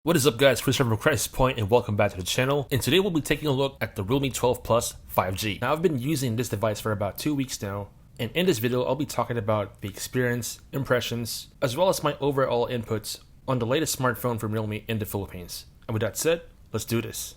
What is up guys, Chris from Crisis Point and welcome back to the channel. And today we'll be taking a look at the realme 12 Plus 5G. Now I've been using this device for about 2 weeks now, and in this video I'll be talking about the experience, impressions, as well as my overall inputs on the latest smartphone from Realme in the Philippines. And with that said, let's do this.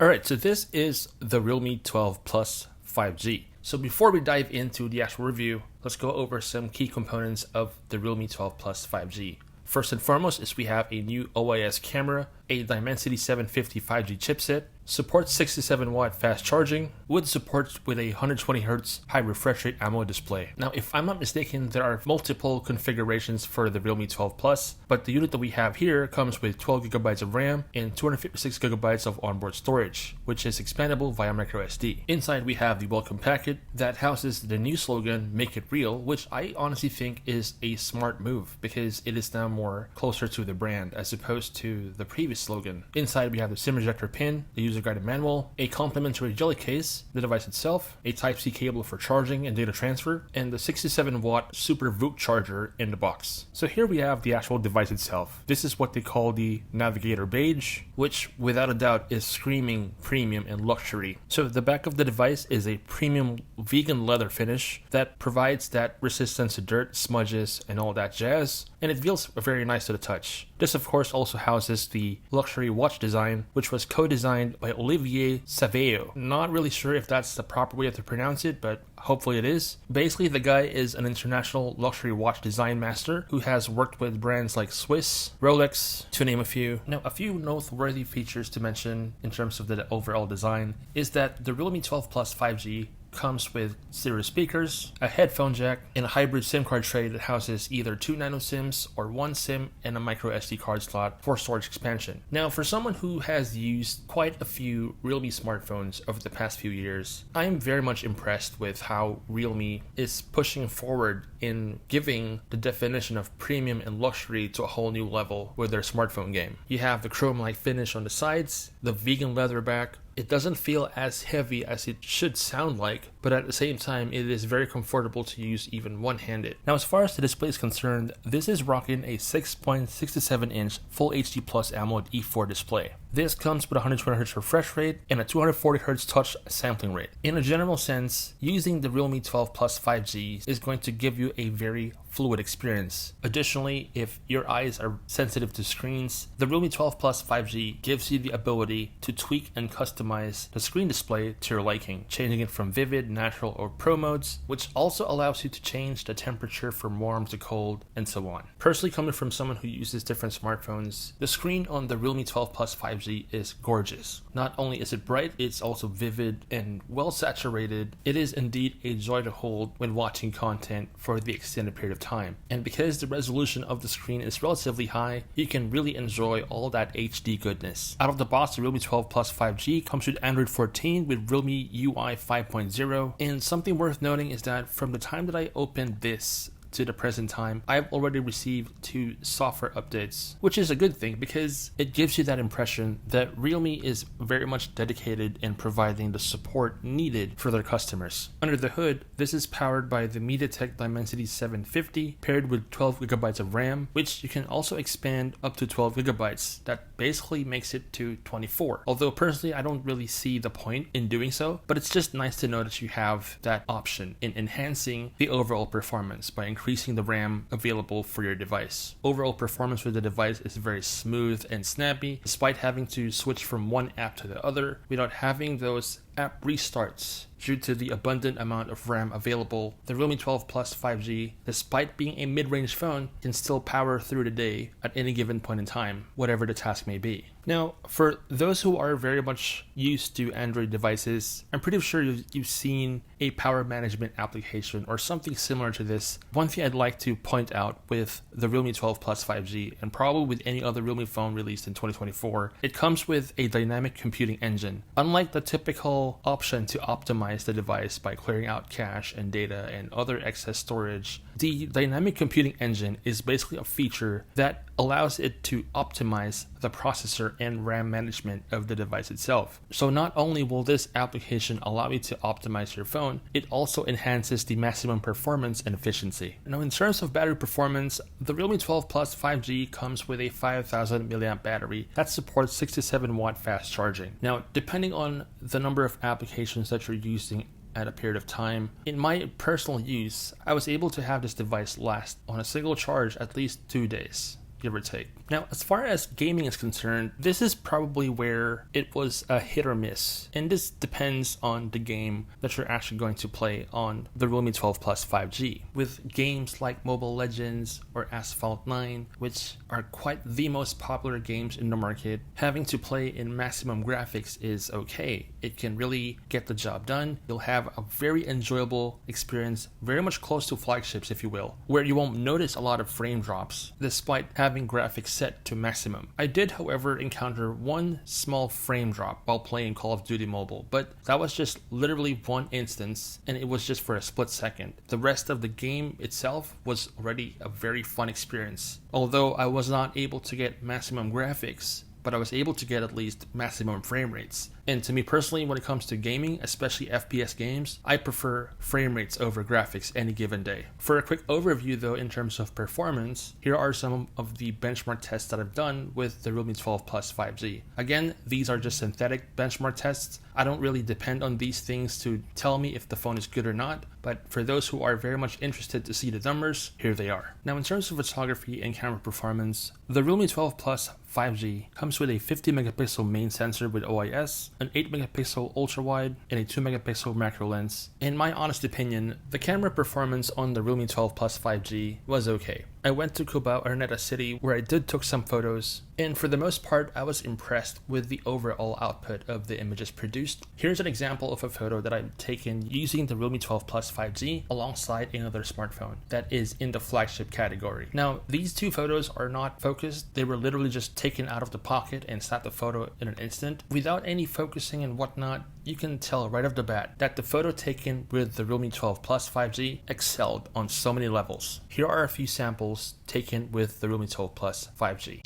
Alright, so this is the realme 12 Plus 5G. So before we dive into the actual review, let's go over some key components of the realme 12 Plus 5G. First and foremost is we have a new OIS camera, a Dimensity 750 5G chipset, supports 67 watt fast charging, with support with a 120Hz high refresh rate AMOLED display. Now if I'm not mistaken, there are multiple configurations for the realme 12 Plus, but the unit that we have here comes with 12GB of RAM and 256GB of onboard storage, which is expandable via microSD. Inside we have the welcome packet that houses the new slogan, "Make it real," which I honestly think is a smart move because it is now more closer to the brand as opposed to the previous slogan. Inside we have the SIM ejector pin, the user guided manual, a complimentary jelly case, the device itself, a Type-C cable for charging and data transfer, and the 67 watt Super VOOC charger in the box. So here we have the actual device itself. This is what they call the Navigator Beige, which without a doubt is screaming premium and luxury. So the back of the device is a premium vegan leather finish that provides that resistance to dirt, smudges, and all that jazz, and it feels very nice to the touch. This of course also houses the luxury watch design, which was co-designed by Olivier Saveo. Not really sure if that's the proper way to pronounce it, but hopefully it is. Basically, the guy is an international luxury watch design master who has worked with brands like Swiss, Rolex, to name a few. Now, a few noteworthy features to mention in terms of the overall design is that the realme 12 Plus 5G comes with stereo speakers, a headphone jack, and a hybrid SIM card tray that houses either 2 nano SIMs or 1 SIM and a micro SD card slot for storage expansion. Now, for someone who has used quite a few Realme smartphones over the past few years, I am very much impressed with how Realme is pushing forward in giving the definition of premium and luxury to a whole new level with their smartphone game. You have the chrome-like finish on the sides, the vegan leather back. It doesn't feel as heavy as it should sound like, but at the same time, it is very comfortable to use even one-handed. Now, as far as the display is concerned, this is rocking a 6.67-inch Full HD Plus AMOLED E4 display. This comes with a 120Hz refresh rate and a 240Hz touch sampling rate. In a general sense, using the realme 12 Plus 5G is going to give you a very fluid experience. Additionally, if your eyes are sensitive to screens, the realme 12 Plus 5G gives you the ability to tweak and customize the screen display to your liking, changing it from vivid, natural, or pro modes, which also allows you to change the temperature from warm to cold, and so on. Personally, coming from someone who uses different smartphones, the screen on the realme 12 Plus 5G is gorgeous. Not only is it bright, it's also vivid and well saturated. It is indeed a joy to hold when watching content for the extended period of time. And because the resolution of the screen is relatively high, you can really enjoy all that HD goodness. Out of the box, the realme 12 Plus 5G comes with Android 14 with realme UI 5.0, and something worth noting is that from the time that I opened this to the present time, I've already received 2 software updates, which is a good thing because it gives you that impression that Realme is very much dedicated in providing the support needed for their customers. Under the hood, this is powered by the MediaTek Dimensity 750 paired with 12GB of RAM, which you can also expand up to 12GB. That basically makes it to 24. Although personally, I don't really see the point in doing so, but it's just nice to know that you have that option in enhancing the overall performance by increasing the RAM available for your device. Overall performance with the device is very smooth and snappy, despite having to switch from one app to the other without having those app restarts due to the abundant amount of RAM available. The realme 12 Plus 5G, despite being a mid-range phone, can still power through the day at any given point in time, whatever the task may be. Now, for those who are very much used to Android devices, I'm pretty sure you've seen a power management application or something similar to this. One thing I'd like to point out with the realme 12 Plus 5G, and probably with any other Realme phone released in 2024, it comes with a dynamic computing engine. Unlike the typical option to optimize the device by clearing out cache and data and other excess storage The dynamic computing engine is basically a feature that allows it to optimize the processor and RAM management of the device itself. So not only will this application allow you to optimize your phone, it also enhances the maximum performance and efficiency. Now, in terms of battery performance, the Realme 12 Plus 5G comes with a 5000 mAh battery that supports 67 watt fast charging. Now, depending on the number of applications that you're using at a period of time, in my personal use, I was able to have this device last on a single charge at least 2 days, give or take. Now, as far as gaming is concerned, this is probably where it was a hit or miss, and this depends on the game that you're actually going to play on the Realme 12 Plus 5G. With games like Mobile Legends or Asphalt 9, which are quite the most popular games in the market, having to play in maximum graphics is okay. It can really get the job done. You'll have a very enjoyable experience, very much close to flagships, if you will, where you won't notice a lot of frame drops despite having graphics set to maximum. I did, however, encounter one small frame drop while playing Call of Duty Mobile, but that was just literally one instance, and it was just for a split second. The rest of the game itself was already a very fun experience. Although I was not able to get maximum graphics, but I was able to get at least maximum frame rates. And to me personally, when it comes to gaming, especially FPS games, I prefer frame rates over graphics any given day. For a quick overview though, in terms of performance, here are some of the benchmark tests that I've done with the Realme 12 Plus 5G. Again, these are just synthetic benchmark tests. I don't really depend on these things to tell me if the phone is good or not, but for those who are very much interested to see the numbers, here they are. Now, in terms of photography and camera performance, the Realme 12 Plus 5G comes with a 50 megapixel main sensor with OIS, an 8 megapixel ultra wide, and a 2 megapixel macro lens. In my honest opinion, the camera performance on the Realme 12 Plus 5G was okay. I went to Cubao Araneta City where I took some photos, and for the most part I was impressed with the overall output of the images produced. Here's an example of a photo that I've taken using the Realme 12 Plus 5G alongside another smartphone that is in the flagship category. Now, these two photos are not focused. They were literally just taken out of the pocket and snapped the photo in an instant. Without any focusing and whatnot, you can tell right off the bat that the photo taken with the Realme 12 Plus 5G excelled on so many levels. Here are a few samples taken with the Realme 12 Plus 5G.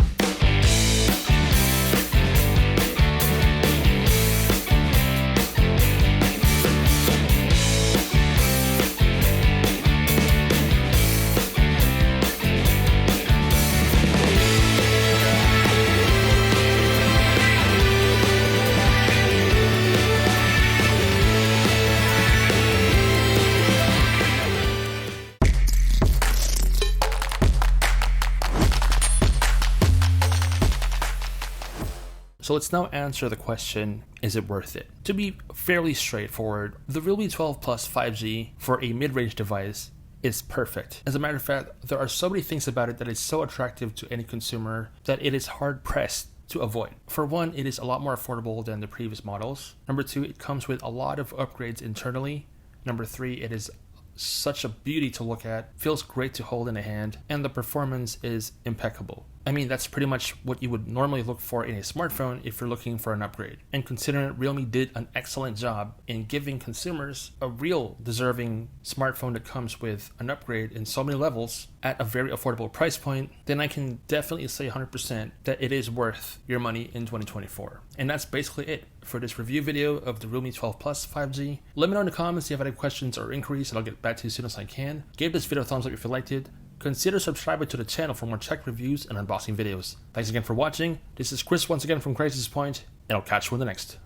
So let's now answer the question, is it worth it? To be fairly straightforward, the Realme 12 Plus 5G for a mid-range device is perfect. As a matter of fact, there are so many things about it that is so attractive to any consumer that it is hard-pressed to avoid. For one, it is a lot more affordable than the previous models. Number two, it comes with a lot of upgrades internally. Number three, it is such a beauty to look at, feels great to hold in a hand, and the performance is impeccable. I mean, that's pretty much what you would normally look for in a smartphone if you're looking for an upgrade. And considering Realme did an excellent job in giving consumers a real deserving smartphone that comes with an upgrade in so many levels at a very affordable price point, then I can definitely say 100% that it is worth your money in 2024. And that's basically it for this review video of the Realme 12 Plus 5G. Let me know in the comments if you have any questions or inquiries, and I'll get back to you as soon as I can. Give this video a thumbs up if you liked it. Consider subscribing to the channel for more tech reviews and unboxing videos. Thanks again for watching. This is Chris once again from Crisis Point, and I'll catch you in the next.